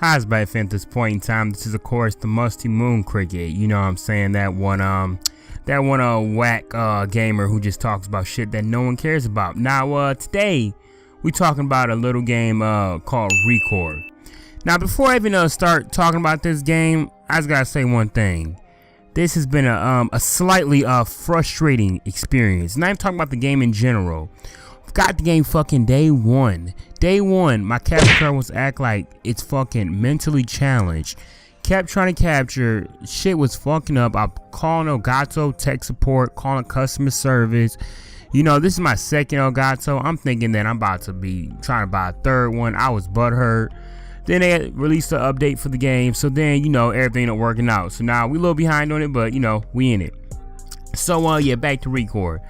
How's bad fan at this point in time? This is of course the MustyMoonCriket. You know what I'm saying? That one whack gamer who just talks about shit that no one cares about. Now today we talking about a little game called ReCore. Now before I even start talking about this game, I just gotta say one thing. This has been a slightly frustrating experience. And I'm talking about the game in general. Got the game fucking day one. Day one, my capture card was act like it's fucking mentally challenged. Kept trying to capture, shit was fucking up. I'm calling Elgato tech support, calling customer service. You know, this is my second Elgato. I'm thinking that I'm about to be trying to buy a third one. I was butthurt. Then they released an update for the game. So then, you know, everything ain't working out. So now we a little behind on it, but you know, we in it. So yeah, back to ReCore.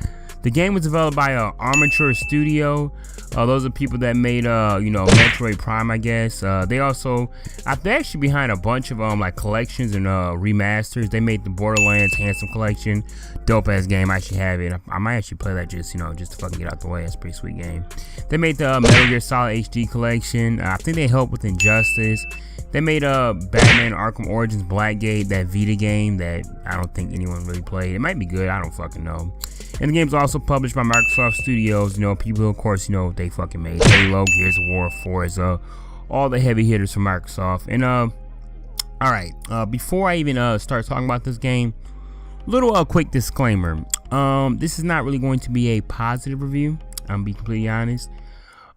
The game was developed by Armature Studio. Those are people that made, you know, Metroid Prime, I guess. They're actually behind a bunch of like collections and remasters. They made the Borderlands Handsome Collection, dope ass game. I actually have it. I might actually play that just, you know, just to fucking get out the way. That's a pretty sweet game. They made the Metal Gear Solid HD Collection. I think they helped with Injustice. They made Batman Arkham Origins Blackgate, that Vita game that I don't think anyone really played. It might be good, I don't fucking know. And the game's also published by Microsoft Studios. You know, people, of course, you know, they fucking made Halo, Gears of War, Forza, all the heavy hitters from Microsoft. And alright, before I even start talking about this game, little quick disclaimer. This is not really going to be a positive review, I'm gonna be completely honest.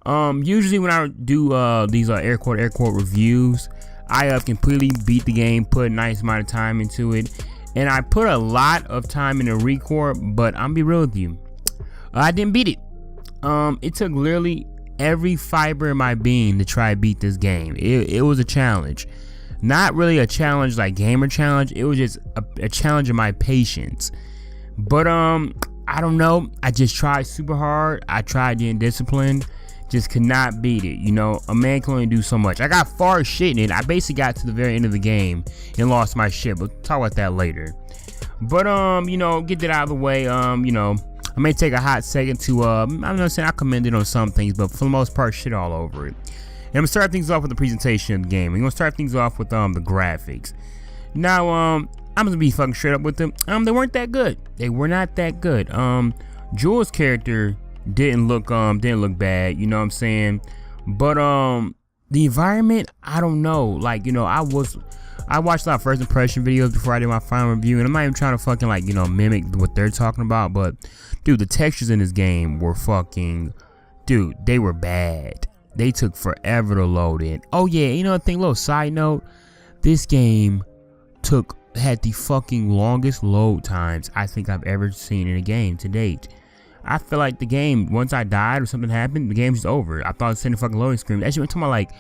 Usually when I do these air quote reviews, I completely beat the game, put a nice amount of time into it, and I put a lot of time into ReCore. But I'm gonna be real with you, I didn't beat it. It took literally every fiber in my being to try to beat this game. It was a challenge, not really a challenge like gamer challenge. It was just a challenge of my patience. But I don't know. I just tried super hard. I tried getting disciplined. Just could not beat it. You know, a man can only do so much. I got far as shit in it. I basically got to the very end of the game and lost my shit, but talk about that later. But you know, get that out of the way. You know, I may take a hot second to I'm not saying I commend it on some things, but for the most part, shit all over it. And I'm gonna start things off with the presentation of the game. We're gonna start things off with the graphics. Now I'm gonna be fucking straight up with them. They weren't that good. They were not that good. Jules' character didn't look bad, you know what I'm saying? But the environment, I don't know. Like, you know, I watched a lot of first impression videos before I did my final review, and I'm not even trying to fucking, like, you know, mimic what they're talking about, but dude, the textures in this game were fucking, dude, they were bad. They took forever to load in. Oh yeah, you know what thing, little side note, this game had the fucking longest load times I think I've ever seen in a game to date. I feel like the game, once I died or something happened, the game's just over. I thought I was sending a fucking loading screen. Actually, I'm talking about, like,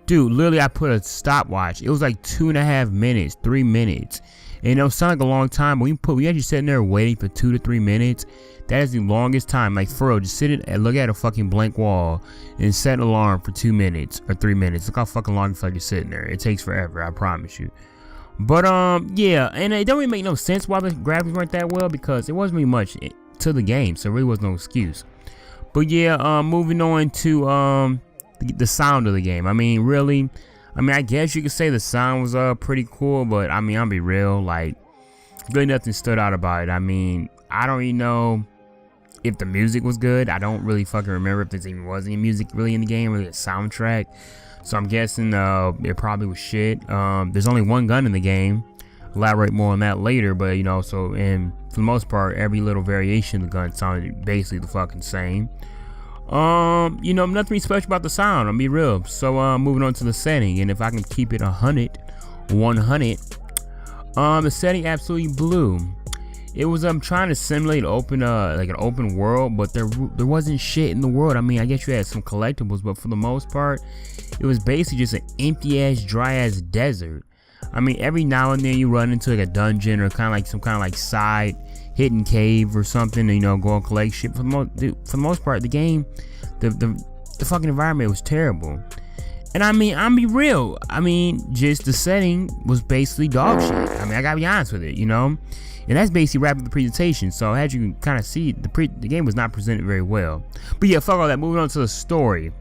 dude, literally I put a stopwatch. It was like 2.5 minutes, 3 minutes. And it sounded like a long time, but we actually sitting there waiting for 2 to 3 minutes. That is the longest time. Like, for real, just sit and look at a fucking blank wall and set an alarm for 2 minutes or 3 minutes. Look how fucking long you feel like you're sitting there. It takes forever, I promise you. But yeah, and it don't really make no sense why the graphics weren't that well, because it wasn't really much to the game, so there really was no excuse. But yeah, moving on to the sound of the game. I mean, really, I guess you could say the sound was pretty cool, but I mean, I'll be real, like, really nothing stood out about it. I mean, I don't even know if the music was good. I don't really fucking remember if there even was any music really in the game, really a soundtrack. So I'm guessing it probably was shit. There's only one gun in the game. Elaborate more on that later, but you know, so, and for the most part, every little variation of the gun sounded basically the fucking same. You know, nothing really special about the sound, I'll be real. So moving on to the setting, and if I can keep it 100, the setting absolutely blew. It was trying to simulate open like an open world, but there wasn't shit in the world. I mean, I guess you had some collectibles, but for the most part, it was basically just an empty ass, dry ass desert. I mean, every now and then you run into like a dungeon or kind of like some kind of like side hidden cave or something, and, you know, go and collect shit. For the most part, the game, the fucking environment was terrible. And I mean, I'm be real. I mean, just the setting was basically dog shit. I mean, I gotta be honest with it, you know. And that's basically wrapping the presentation. So as you can kind of see, the game was not presented very well. But yeah, fuck all that. Moving on to the story.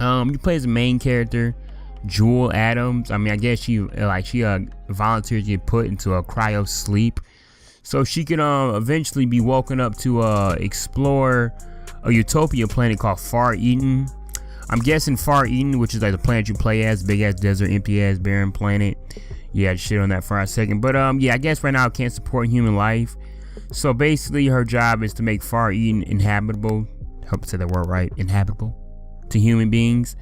You play as a main character. Jewel Adams. I mean, I guess she volunteered to get put into a cryo sleep, so she can eventually be woken up to explore a utopia planet called Far Eden. I'm guessing Far Eden, which is like the planet you play as, big ass desert, empty ass, barren planet. Yeah, shit on that for a second. But yeah, I guess right now it can't support human life. So basically her job is to make Far Eden inhabitable. Hope I said that word right. Inhabitable to human beings.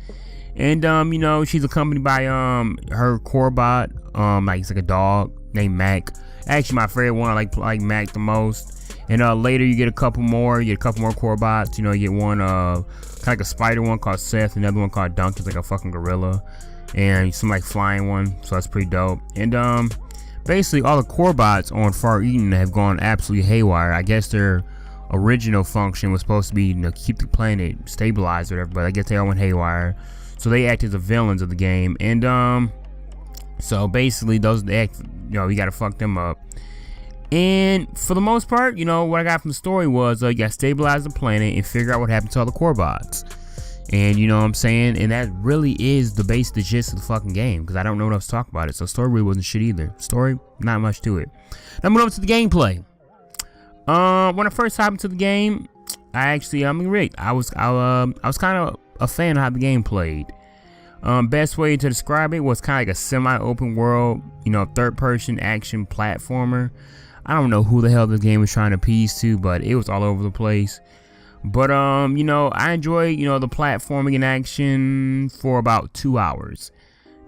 And you know, she's accompanied by her core bot. Like it's like a dog named Mac. Actually my favorite one. I like Mac the most. And later you get a couple more. You get a couple more core bots. You know, you get one kind of like a spider one called Seth, another one called Dunk, it's like a fucking gorilla, and some like flying one, so that's pretty dope. And basically all the core bots on Far Eden have gone absolutely haywire. I guess their original function was supposed to be, you know, keep the planet stabilized or whatever, but I guess they all went haywire, so they act as the villains of the game. And so basically they act, you know, you gotta fuck them up. And for the most part, you know, what I got from the story was you gotta stabilize the planet and figure out what happened to all the core bots. And you know what I'm saying? And that really is the base, the gist of the fucking game, because I don't know what else to talk about it. So story really wasn't shit either. Story, not much to it. Now moving on to the gameplay. When I first hopped into the game, I was kind of a fan of how the game played. Best way to describe it was kind of like a semi-open world, you know, third-person action platformer. I don't know who the hell this game was trying to appease to, but it was all over the place. But you know, I enjoy, you know, the platforming and action for about 2 hours.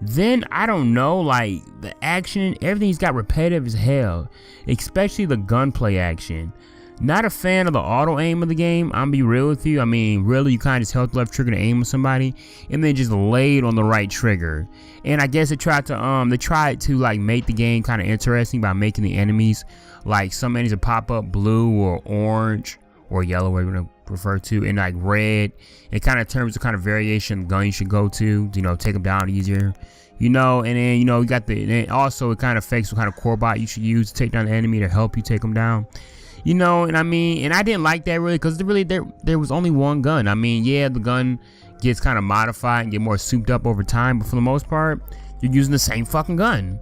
Then I don't know, like the action, everything's got repetitive as hell, especially the gunplay action. Not a fan of the auto aim of the game, I'm gonna be real with you. I mean, really, you kind of just held the left trigger to aim with somebody and then just laid on the right trigger. And I guess they tried to like make the game kind of interesting by making the enemies, like some enemies would pop up blue or orange or yellow, whatever you want to refer to, and like red. It kind of determines the kind of variation of gun you should go to, you know, take them down easier. You know, and then, you know, you got and also it kind of affects what kind of core bot you should use to take down the enemy to help you take them down. You know, and I mean, and I didn't like that really, because there was only one gun. I mean, yeah, the gun gets kind of modified and get more souped up over time, but for the most part, you're using the same fucking gun.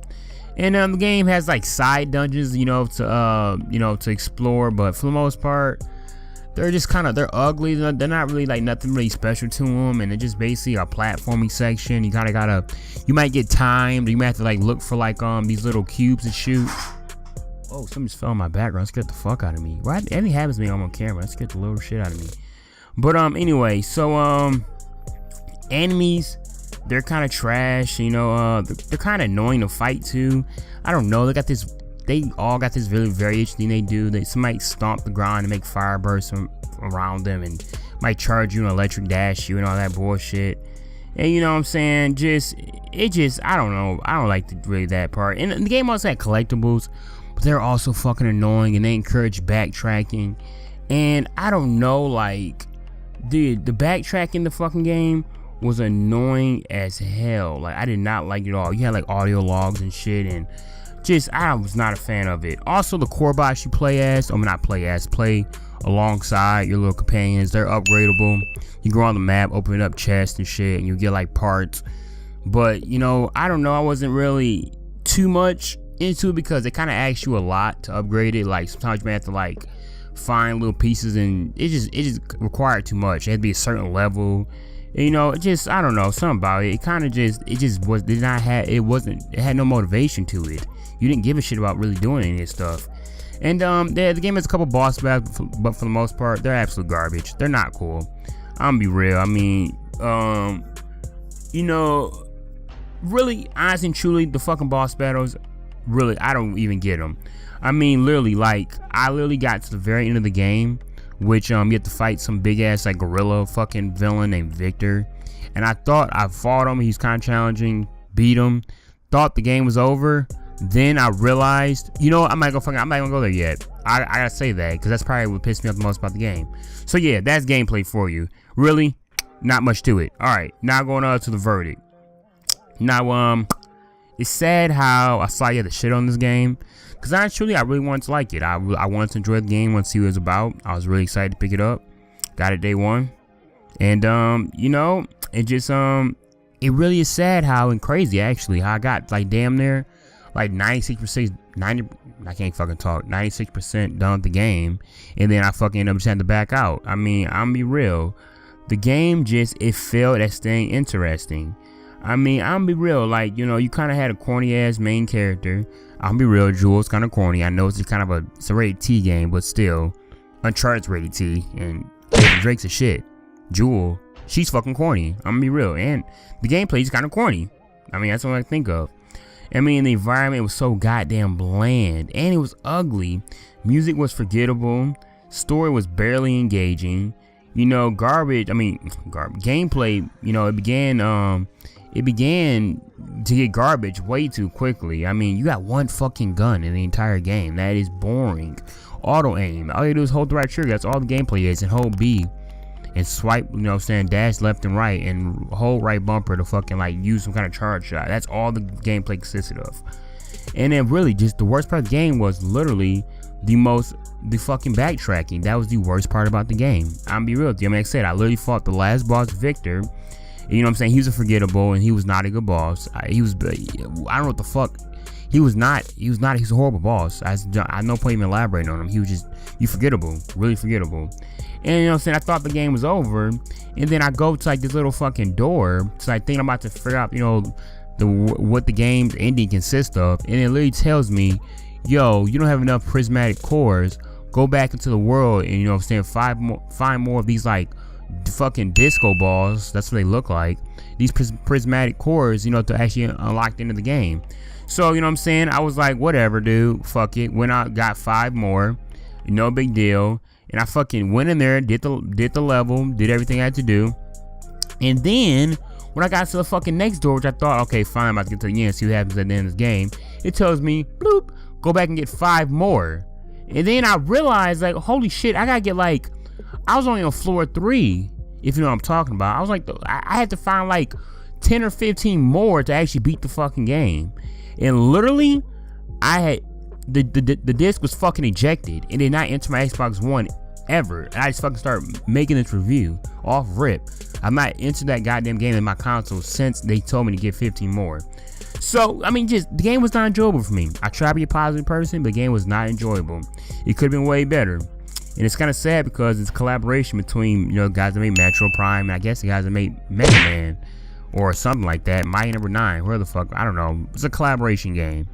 And the game has like side dungeons, you know, to explore, but for the most part, they're just they're ugly. They're not really like nothing really special to them, and they're just basically a platforming section. You kind of you might get timed, or you might have to like look for like these little cubes to shoot. Oh, something just fell in my background. It scared the fuck out of me. Why anything happens to me on camera? It scared the little shit out of me. But anyway, so enemies, they're kind of trash. You know, they're kind of annoying to fight too. I don't know. They all got this really variation thing they do. Somebody stomp the ground and make fire bursts around them, and might charge you and electric dash you and all that bullshit. And you know what I'm saying? I don't know. I don't like really that part. And the game also had collectibles, but they're also fucking annoying, and they encourage backtracking. And I don't know, like, dude, the backtracking in the fucking game was annoying as hell. Like, I did not like it at all. You had like audio logs and shit, and I was not a fan of it. Also, the core bots you play alongside your little companions, they're upgradable. You go on the map, open up chests and shit, and you get like parts. But you know, I don't know, I wasn't really too much into it, because they kind of ask you a lot to upgrade it. Like sometimes you may have to like find little pieces, and it just required too much. It had to be a certain level. And, you know, I don't know, something about it. It had no motivation to it. You didn't give a shit about really doing any of this stuff. And the game has a couple boss battles, but for the most part, they're absolute garbage. They're not cool. I'm gonna be real. I mean, you know, really, honest and truly, the fucking boss battles, really, I don't even get them. I mean, literally, like, I literally got to the very end of the game, which you have to fight some big ass like gorilla fucking villain named Victor, and I thought I fought him. He's kind of challenging, beat him, thought the game was over. Then I realized, you know, I'm not gonna go there yet. I gotta say that, because that's probably what pissed me off the most about the game. So yeah, that's gameplay for you. Really, not much to it. All right, now going on to the verdict. Now, it's sad how I saw you had to shit on this game, because actually I really wanted to like it. I wanted to enjoy the game, want to see what it was about. I was really excited to pick it up. Got it day one, and you know, it just it really is sad how, and crazy actually, how I got like damn near like 96%, 90, I can't fucking talk, 96% done with the game, and then I fucking end up just having to back out. I mean, I'm gonna be real, the game just, it failed at staying interesting. I mean, I'm gonna be real, like, you know, you kind of had a corny ass main character. I'm gonna be real, Jewel's kind of corny. I know it's just kind of it's a rated T game, but still, Uncharted's rated T, and Drake's a shit. Jewel, she's fucking corny. I'm gonna be real, and the gameplay is kind of corny. I mean, that's what I think of. I mean, the environment was so goddamn bland, and it was ugly. Music was forgettable. Story was barely engaging. You know, garbage. I mean, gameplay. You know, it began to get garbage way too quickly. I mean, you got one fucking gun in the entire game. That is boring. Auto aim. All you do is hold the right trigger. That's all the gameplay is, and hold B. And swipe, you know what I'm saying, dash left and right, and hold right bumper to fucking like use some kind of charge shot. That's all the gameplay consisted of. And then really just the worst part of the game was literally the fucking backtracking. That was the worst part about the game. I'm be real with you. I mean, like I said, I literally fought the last boss, Victor. You know what I'm saying? He was a forgettable, and he was not a good boss. I don't know what the fuck. He was a horrible boss. I had no point even elaborating on him. He was just, forgettable, really forgettable. And you know what I'm saying, I thought the game was over, and then I go to like this little fucking door, so I think I'm about to figure out, you know, what the game's ending consists of, and it literally tells me, yo, you don't have enough prismatic cores, go back into the world, and you know what I'm saying, find more of these like fucking disco balls, that's what they look like, these prismatic cores, you know, to actually unlock the end of the game. So you know what I'm saying, I was like, whatever dude, fuck it, went out, got 5 more, no big deal. And I fucking went in there, did the level, did everything I had to do. And then, when I got to the fucking next door, which I thought, okay, fine, I'm about to get to the end, see what happens at the end of this game. It tells me, bloop, go back and get 5 more. And then I realized, like, holy shit, I gotta get like, I was only on floor 3, if you know what I'm talking about. I was like, I had to find like 10 or 15 more to actually beat the fucking game. And literally, I had, the disc was fucking ejected. It did not enter my Xbox One ever. And I just fucking started making this review off rip. I've not entered that goddamn game in my console since they told me to get 15 more. So, I mean, just, the game was not enjoyable for me. I tried to be a positive person, but the game was not enjoyable. It could have been way better. And it's kind of sad because it's a collaboration between, you know, guys that made Metroid Prime, and I guess the guys that made Mega Man, or something like that. Mighty Number 9, where the fuck, I don't know. It's a collaboration game.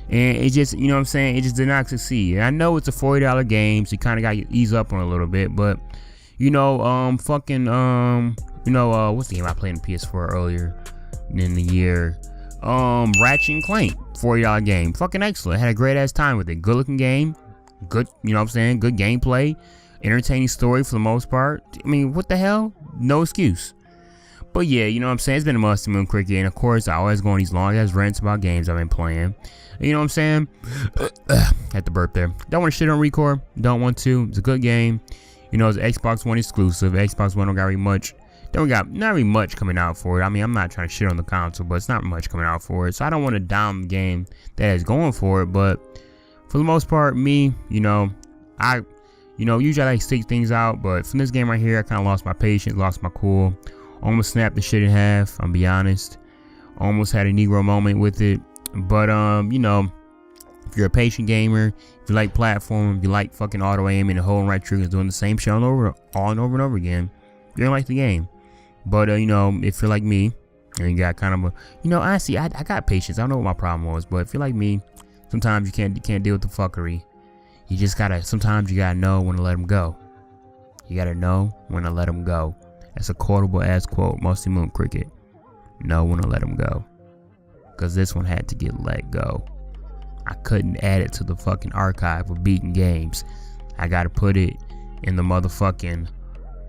And it just, you know what I'm saying, it just did not succeed. And I know it's a $40 game, so you kind of got to ease up on it a little bit. But, you know, what's the game I played on PS4 earlier in the year? Ratchet and Clank, $40 game. Fucking excellent. Had a great ass time with it. Good looking game. Good, you know what I'm saying, good gameplay. Entertaining story for the most part. I mean, what the hell? No excuse. But yeah, you know what I'm saying, it's been a MustyMoonCriket, and of course I always go on these long ass rants about games I've been playing. You know what I'm saying? Had to burp there. Don't want to shit on ReCore. Don't want to. It's a good game. You know, it's Xbox One exclusive. Xbox One don't got really much. Not really much coming out for it. I mean, I'm not trying to shit on the console, but it's not much coming out for it. So I don't want to down the game that is going for it. But for the most part, me, usually I like to stick things out. But from this game right here, I kind of lost my patience, lost my cool. Almost snapped the shit in half, I'll be honest. Almost had a Negro moment with it. But, you know, if you're a patient gamer, if you like platform, if you like fucking auto aiming and holding right triggers, doing the same shit all and over again, you're gonna like the game. But, you know, if you're like me, and you got kind of a, you know, honestly, I got patience. I don't know what my problem was, but if you're like me, sometimes you can't deal with the fuckery. You just gotta, sometimes you gotta know when to let them go. You gotta know when to let them go. That's a quotable ass quote, MustyMoonCriket. Know when to let them go. Because this one had to get let go. I couldn't add it to the fucking archive of beaten games. I gotta put it in the motherfucking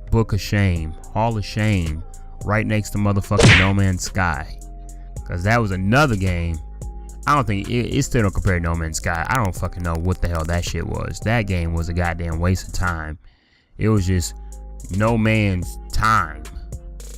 Book of Shame, Hall of Shame, right next to motherfucking No Man's Sky. Because that was another game. I don't think, it still don't compare to No Man's Sky. I don't fucking know what the hell that shit was. That game was a goddamn waste of time. It was just no man's time.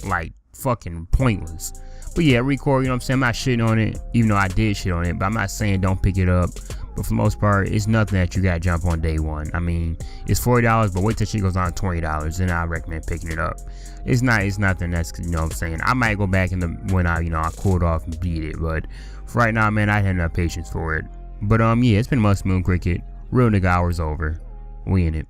Like, fucking pointless. But yeah, ReCore, you know what I'm saying? I'm not shitting on it, even though I did shit on it. But I'm not saying don't pick it up. But for the most part, it's nothing that you gotta jump on day one. I mean, it's $40, but wait till shit goes on $20, then I recommend picking it up. It's nothing that's, you know what I'm saying. I might go back in when I, you know, I cooled off and beat it, but for right now, man, I had enough patience for it. But yeah, it's been MustyMoonCriket. Real nigga hours over. We in it.